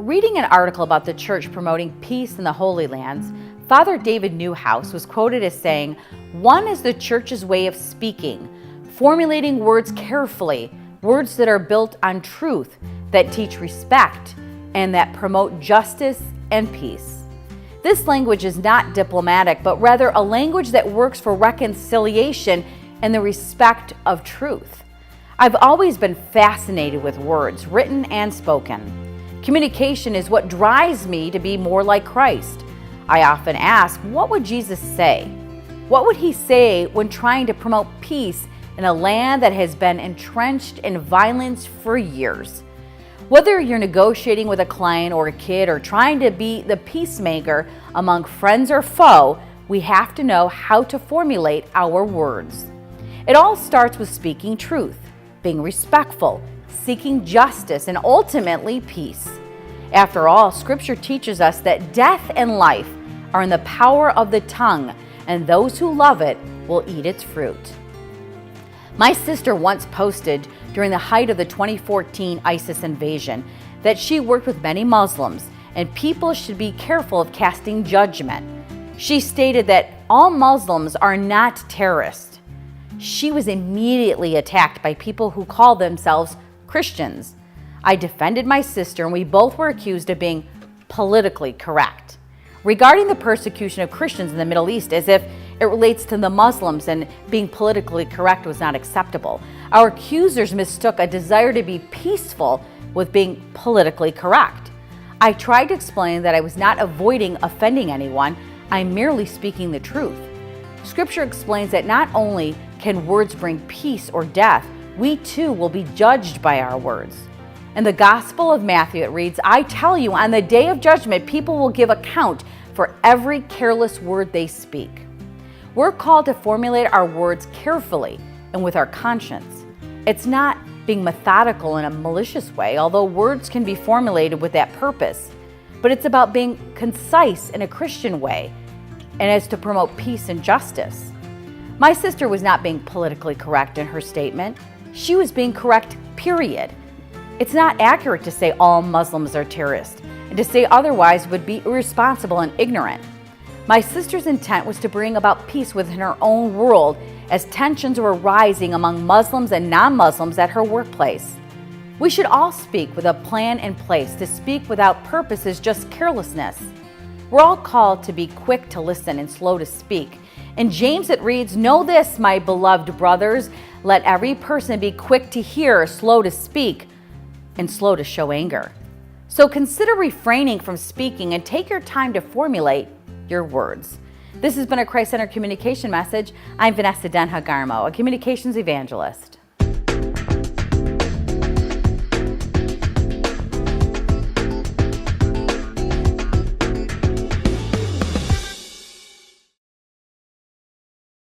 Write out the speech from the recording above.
Reading an article about the church promoting peace in the Holy Lands, Father David Newhouse was quoted as saying, "One is the church's way of speaking, formulating words carefully, words that are built on truth, that teach respect, and that promote justice and peace." This language is not diplomatic, but rather a language that works for reconciliation and the respect of truth. I've always been fascinated with words, written and spoken. Communication is what drives me to be more like Christ. I often ask, what would Jesus say? What would he say when trying to promote peace in a land that has been entrenched in violence for years? Whether you're negotiating with a client or a kid or trying to be the peacemaker among friends or foe, we have to know how to formulate our words. It all starts with speaking truth, being respectful, seeking justice, and ultimately peace. After all, Scripture teaches us that death and life are in the power of the tongue, and those who love it will eat its fruit. My sister once posted during the height of the 2014 ISIS invasion that she worked with many Muslims and people should be careful of casting judgment. She stated that all Muslims are not terrorists. She was immediately attacked by people who call themselves Christians. I defended my sister and we both were accused of being politically correct regarding the persecution of Christians in the Middle East, as if it relates to the Muslims and being politically correct was not acceptable. Our accusers mistook a desire to be peaceful with being politically correct. I tried to explain that I was not avoiding offending anyone, I'm merely speaking the truth. Scripture explains that not only can words bring peace or death, we too will be judged by our words. In the Gospel of Matthew, it reads, "I tell you, on the day of judgment, people will give account for every careless word they speak." We're called to formulate our words carefully and with our conscience. It's not being methodical in a malicious way, although words can be formulated with that purpose, but it's about being concise in a Christian way and as to promote peace and justice. My sister was not being politically correct in her statement. She was being correct, period. It's not accurate to say all Muslims are terrorists, and to say otherwise would be irresponsible and ignorant. My sister's intent was to bring about peace within her own world as tensions were rising among Muslims and non-Muslims at her workplace. We should all speak with a plan in place. To speak without purpose is just carelessness. We're all called to be quick to listen and slow to speak. In James it reads, "Know this, my beloved brothers, let every person be quick to hear, slow to speak, and slow to show anger." So consider refraining from speaking and take your time to formulate your words. This has been a Christ-Centered Communication message. I'm Vanessa Denha Garmo, a communications evangelist.